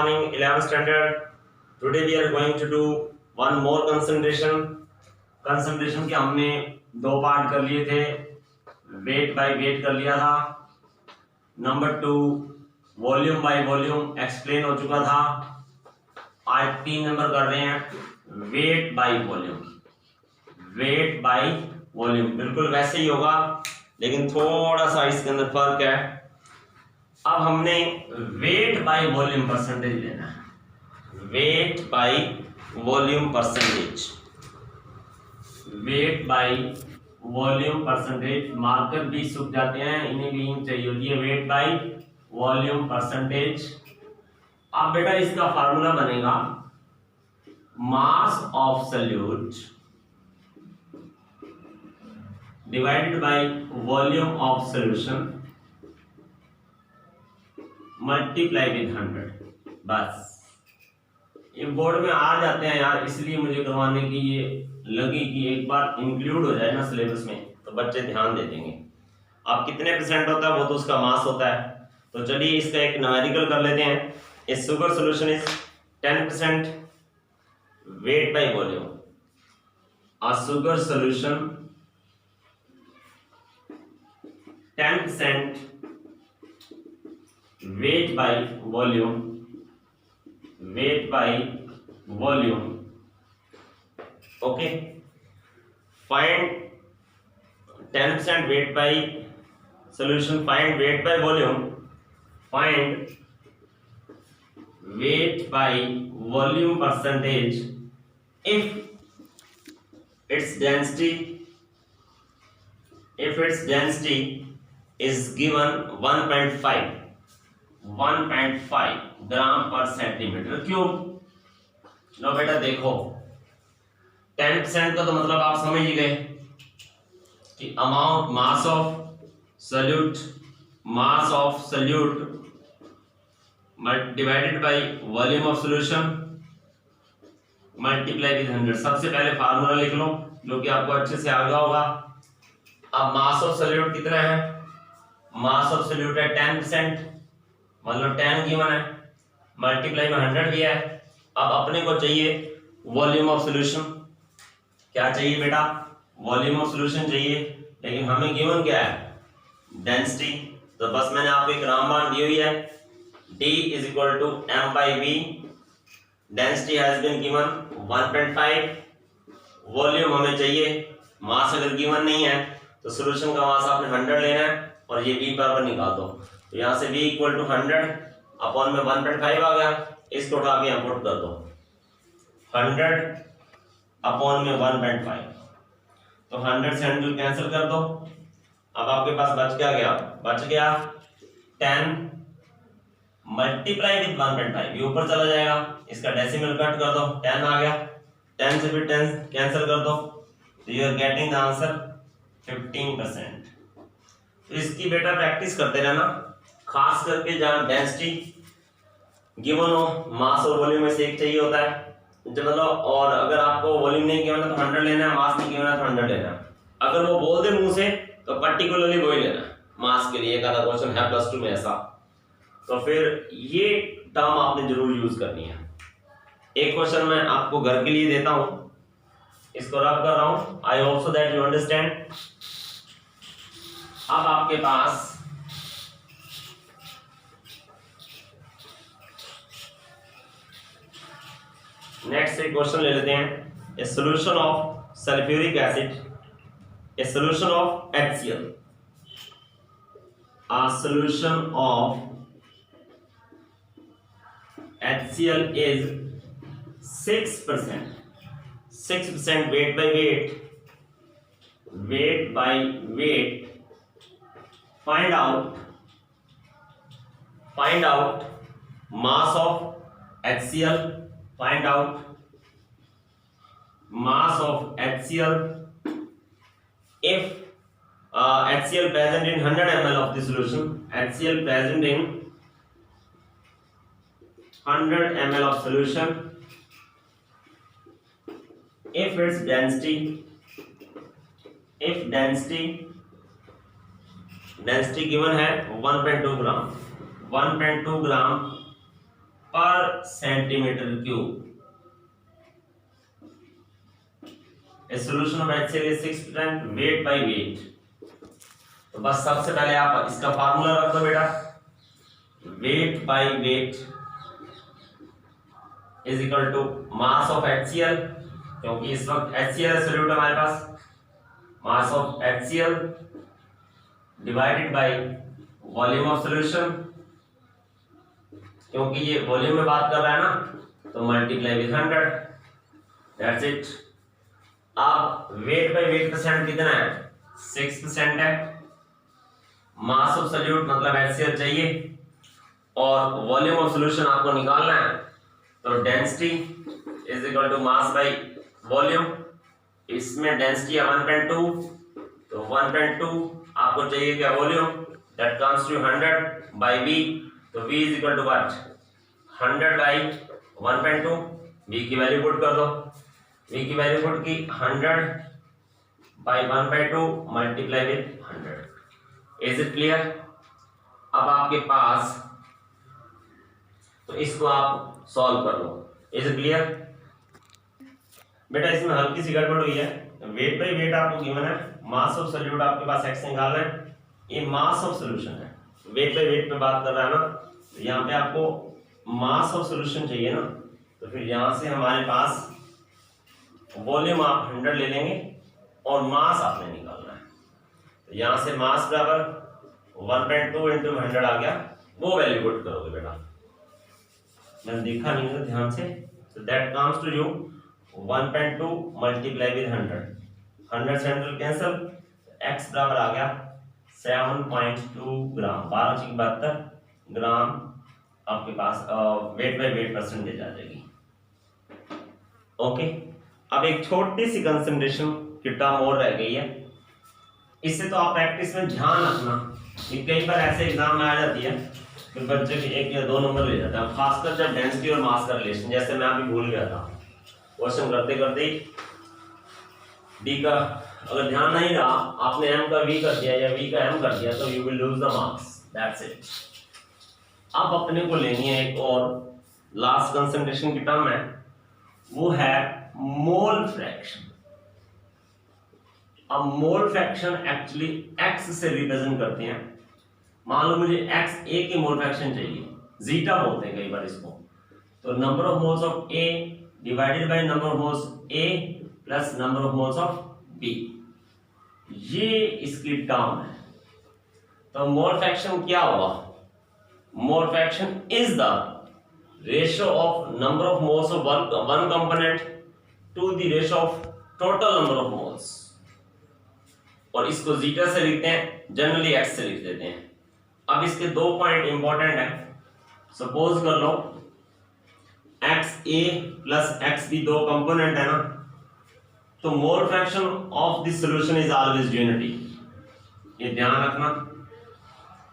morning, 11th standard. Today we are going to do one more concentration. concentration के हमने दो part कर लिए थे. वेट बाय वेट कर लिया था. Number 2 volume by volume explain हो चुका था. आज 3 नंबर कर रहे हैं wait by volume. Wait by volume बिल्कुल वैसे ही होगा, लेकिन थोड़ा सा इसके अंदर फर्क है. अब हमने वेट बाय वॉल्यूम परसेंटेज लेना है. Wait by volume percentage. Wait by volume percentage. Marker भी सूख जाते हैं, इन्हें भी चाहिए होती है. Wait by volume percentage. अब बेटा इसका फार्मूला बनेगा mass of solute divided by volume of solution multiply with 100. बस ये बोर्ड में आ जाते हैं यार, इसलिए मुझे करवाने की ये लगी कि एक बार इंक्लूड हो जाए ना सिलेबस में तो बच्चे ध्यान दे देंगे. अब कितने परसेंट होता है वो तो उसका मास होता है. तो चलिए इसका एक न्यूमेरिकल कर लेते हैं. A sugar solution is 10% weight by volume. A sugar solution 10% weight by volume. weight by volume. Okay, find 10% weight by solution. Find weight by volume. Find weight by volume percentage if its density is given 1.5 ग्राम पर centimetre cube. लो बेटा देखो 10% का तो मतलब आप समझ ही गए कि amount mass of solute divided by volume of solution multiply with 100. सबसे पहले फार्मूला लिख लो जो कि आपको अच्छे से आ गया होगा. अब मास ऑफ सॉल्यूट कितना है? मास ऑफ सॉल्यूट है 10%, मतलब 10 गिवन है, मल्टीप्लाई में 100 दिया है. अब अपने को चाहिए वॉल्यूम ऑफ सॉल्यूशन. क्या चाहिए बेटा? वॉल्यूम ऑफ सॉल्यूशन चाहिए, लेकिन हमें गिवन क्या है? डेंसिटी. तो बस मैंने आपको एक रामबाण दी हुई है. D is equal to m by v. Density has been given 1.5. Volume हमें चाहिए. मास अगर गिवन नहीं है तो सॉल्यूशन का मास आपने 100 लेना है और ये v बराबर निकाल दो. तो यहाँ से v इक्वल टू 100 अपॉन में 1.5 आ गया. इसको उठा के यहाँ पुट कर दो. 100 अपॉन में 1.5. तो 100 से 100 कैंसिल कर दो. अब आपके पास बच गया 10 मल्टीप्लाई विद 1.5. ये ऊपर चला जाएगा, इसका डेसिमल कट कर दो. 10 आ गया. 10 से फिर 10 कैंसिल कर दो. तो you are getting the answer 15%. तो इसकी बेटा प्रैक्टिस करते रहना, खास करके जहाँ डेंसिटी गिवन हो. मास और वॉल्यूम में से एक चाहिए होता है. मतलब और अगर आपको वॉल्यूम नहीं गिवन है तो 100 लेना है, मास नहीं गिवन है तो 100 लेना है. अगर वो बोल दे मुंह से तो पर्टिकुलरली वही लेना है. मास के लिए एक आधा क्वेश्चन है +2 में ऐसा. तो फिर ये टर्म आपने जरूर यूज करनी है. एक क्वेश्चन मैं आपको घर के लिए देता हूं, इसको रब कर रहा हूं. I hope so that you understand. अब आपके पास नेक्स्ट एक क्वेश्चन ले लेते हैं. ए solution of sulphuric acid, A solution of HCl. A solution of HCl is 6% weight by weight. Find out mass of HCl. Find out mass of HCl if HCl present in 100 ml of the solution. HCl present in 100 ml of solution if its density given है 1.2 ग्राम पर centimetre cube. A solution of HCl is 6% weight by weight। तो बस सबसे पहले आप इसका formula रख दो बेटा, weight by weight is equal to mass of HCl, क्योंकि इस वक्त HCl सॉल्यूट हमारे पास, mass of HCl divided by volume of solution, क्योंकि ये वॉल्यूम में बात कर रहा है ना, तो मल्टीप्लाई विद 100, दैट्स इट। अब वेट बाय वेट परसेंट कितना है, 6% है। मास ऑफ सॉल्यूट मतलब HCl चाहिए और वॉल्यूम ऑफ सॉल्यूशन आपको निकालना है, तो density is equal to mass by volume. इसमें डेंसिटी है 1.2, तो 1.2 आपको चाहिए क्या, volume, that comes to 100 by V, तो V is equal to what, 100 by 1.2। V की वैल्यू पुट कर दो, V की वैल्यू पुट की 100 by 1/2 multiply with 100। Is it clear? अब आपके पास, तो इसको आप सॉल्व कर लो। इज इट क्लियर बेटा? इसमें हल्की सी गड़बड़ हुई है। वेट बाय वेट आपको गिवन है, मास ऑफ सॉल्यूट आपके पास x निकालना है, ये मास ऑफ सॉल्यूशन है। वेट बाय वेट पे बात कर रहा है ना, तो यहाँ पे आपको मास ऑफ सॉल्यूशन चाहिए ना, तो फिर यहाँ से हमारे पास वॉल्यूम आप 100 ले लेंगे और मास आपने निकालना है, तो यहाँ से मास बराबर 1.2 इंटू 100 आ गया, वो वैल्यू पुट करोगे बेटा, मैंने देखा नहीं था ध्यान से, तो that comes to you 1.2 multiply with 100, 100 से 100 कैंसिल, x बराबर आ गया 7.2 ग्राम, 12 ग्राम आपके पास वेट बाय वेट परसेंटेज आ जाएगी। ओके, अब एक छोटी सी कंसंट्रेशन की टर्म और रह गई है, इससे तो आप प्रैक्टिस में ध्यान रखना, ये कई बार ऐसे एग्जाम में आ जाती है फिर बच्चे के 1 या 2 नंबर ले जाते हैं, खासकर जब डेंसिटी और मास का रिलेशन, जैसे मैं अभी भूल गया था, क्वेश्चन करते करते ही डी का अगर ध्यान नहीं रहा, आपने m का v कर दिया या v का m कर दिया, तो you will lose the marks, that's it. अब अपने को लेनी है एक और लास्ट कंसंट्रेशन की टर्म है, वो है मोल फ्रैक्शन। अब मोल फ्रैक्शन एक्चुअली x से रिप्रेजेंट करते हैं। मान लो मुझे x a की मोल फ्रैक्शन चाहिए, जीटा बोलते हैं कई बार इसको, तो number of moles of a divided by number of moles a plus number of moles of b, ये इसकी टर्म है। तो मोल फ्रैक्शन क्या हुआ, mole fraction is the ratio of number of moles of one component to the ratio of total number of moles, और इसको zeta से लिखते हैं, जनरली x से लिख देते हैं। अब इसके 2 पॉइंट इंपॉर्टेंट है, सपोज कर लो xa प्लस xb 2 कंपोनेंट है ना, तो mole fraction of this solution is always unity, ये ध्यान रखना।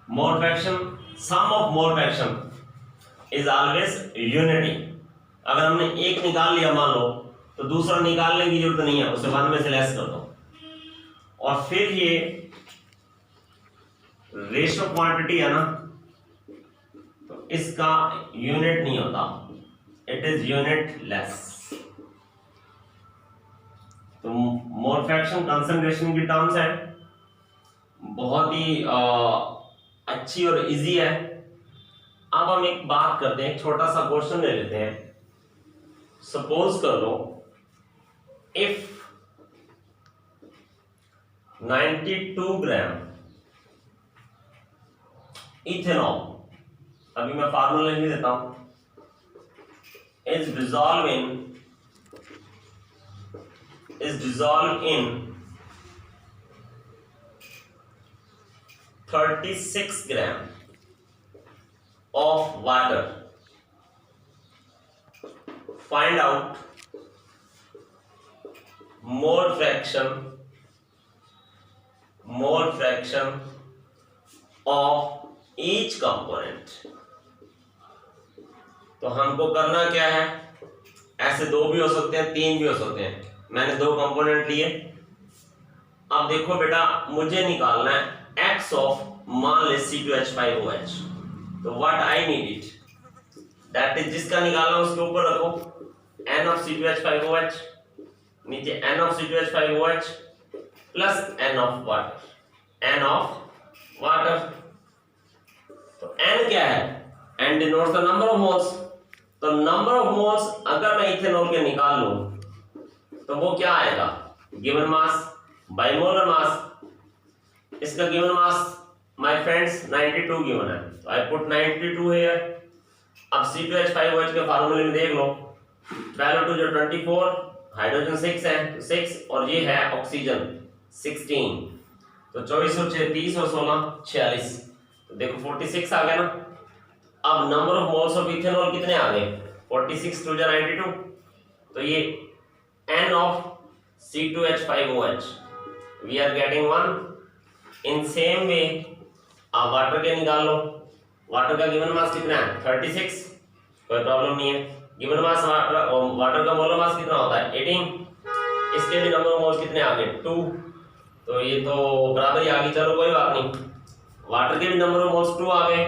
Mole fraction, sum of mole fraction is always unity. अगर हमने एक निकाल लिया मान लो, तो दूसरा निकालने की जरूरत नहीं है, उसे 1 में से लेस कर दो, और फिर ये रेशियो क्वांटिटी है ना, तो इसका यूनिट नहीं होता, इट इज यूनिट लेस। तो मोल फ्रैक्शन कंसंट्रेशन की टर्म्स है, बहुत ही अच्छी और इजी है। अब हम एक बात करते हैं, छोटा सा क्वेश्चन ले लेते हैं। सपोज कर लो इफ 92 ग्राम इथेनॉल, अभी मैं फार्मूला लिख देता हूं, is dissolved in 36 gram of water. Find out mole fraction of each component. तो हमको करना क्या है, ऐसे 2 भी हो सकते हैं, 3 भी हो सकते हैं, मैंने 2 कंपोनेंट लिए। अब देखो बेटा, मुझे निकालना है x ऑफ मान ले C2H5OH, तो what I need it, that is जिसका निकालना उसके ऊपर रखो NO2H5OH, नीचे NO2H5OH plus N of water. तो N क्या है? N denotes the number of moles. तो नंबर ऑफ मोल्स अगर मैं इथेनॉल के निकाल लूं तो वो क्या आएगा? Given mass by molar mass. इसका given mass my friends 92 given है, तो आई पुट 92 हियर। अब C2H5OH के फार्मूले में देख लो, 12 2 जो 24, हाइड्रोजन 6 है तो 6, और ये है ऑक्सीजन 16, तो 24 और 6 30 और 16 46, तो देखो 46 आ गया ना। अब number of moles of ethanol कितने आ गए? 46 2 92, तो ये N of C2H5OH we are getting 1। In same way आप वाटर के निकाल लो। वाटर का गिवन मास कितना है? 36, कोई प्रॉब्लम नहीं है। गिवन मास वाटर का मोलर मास कितना होता है? 18। इसके भी नंबर ऑफ मोल्स कितने आ गए? 2, तो ये तो बराबर ही आ गई, चलो कोई बात नहीं। वाटर के भी नंबर ऑफ मोल्स 2 आ गए।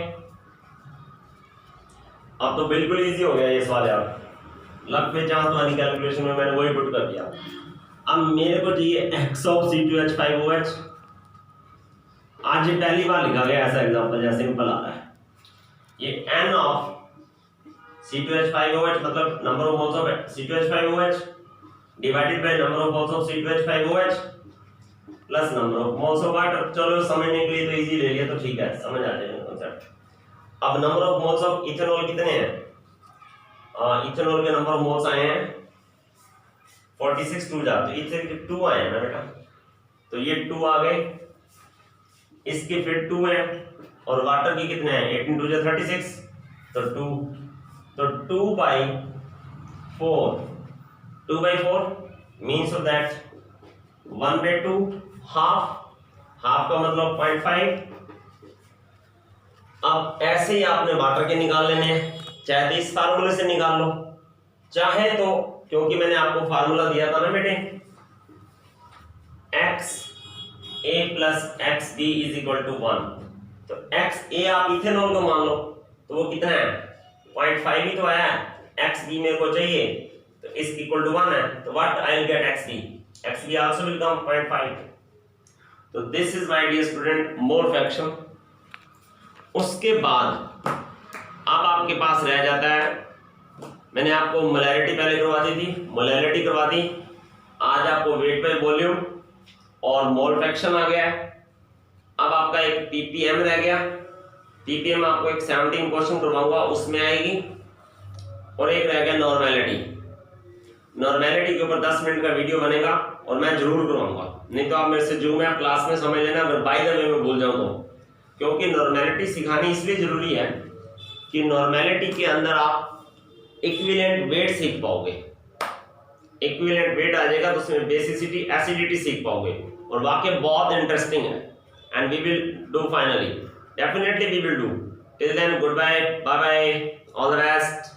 अब तो बिल्कुल इजी हो गया ये सवाल यार, लग पे चांस वाली कैलकुलेशन में मैंने वही पुट कर दिया। अब मेरे को चाहिए x ऑफ C2H5OH। आज ये पहली बार लिखा गया ऐसा एग्जांपल, जैसे सिंपल आ रहा है। ये N ऑफ C2H5OH मतलब number of moles of C2H5OH divided by number of moles of C2H5OH plus number of moles of water. चलो समझने के लिए तो इजी ले लिया तो ठीक है, समझ आ जाएगा कांसेप्ट। अब number of moles of ethanol कितने हैं? इथेनॉल के नंबर ऑफ मोल्स आए हैं 46 2 जा, तो इथेनॉल के 2 आए हैं ना बेटा, तो ये 2 आ गए, इसके फिर 2 हैं, और वाटर के कितने हैं? 18 2 जा 36, तो 2, तो 2/4 मीन्स ऑफ दैट 1/2, हाफ का मतलब 0.5। अब ऐसे ही आपने वाटर के निकाल लेने हैं, चाहे तो इस फार्मूले से निकाल लो, चाहे तो क्योंकि मैंने आपको फार्मूला दिया था ना बेटे, XA plus XB is equal to 1, तो XA आप इथेनॉल को मान लो, तो वो कितना है? 0.5 ही तो आया है। XB मेरे को चाहिए, तो इस इक्वल टू 1 है, तो what I will get XB also will come 0.5। तो this is my dear student mole fraction. उसके बाद अब आपके पास रह जाता है, मैंने आपको मोलैरिटी पहले करवा दी थी, मोलैरिटी करवा दी, आज आपको वेट बाय वॉल्यूम और मोल फ्रैक्शन आ गया है। अब आपका एक ppm रह गया, ppm आपको एक 17 क्वेश्चन करवाऊंगा उसमें आएगी, और एक रह गया नॉर्मेलिटी। नॉर्मेलिटी के ऊपर 10 मिनट का वीडियो बनेगा और मैं जरूर करवाऊंगा, नहीं तो आप मेरे से जूम ऐप क्लास में समझ लेना, अगर बाय द वे में भूल जाऊं तो। क्योंकि नॉर्मेलिटी सिखानी इसलिए जरूरी है कि नॉर्मेलिटी के अंदर आप इक्विवेलेंट वेट सीख पाओगे। इक्विवेलेंट वेट आ जाएगा तो उसमें बेसिसिटी एसिडिटी सीख पाओगे, और वाकई बहुत इंटरेस्टिंग है। And we will do finally, definitely we will do. Till then good bye, bye bye, all the best.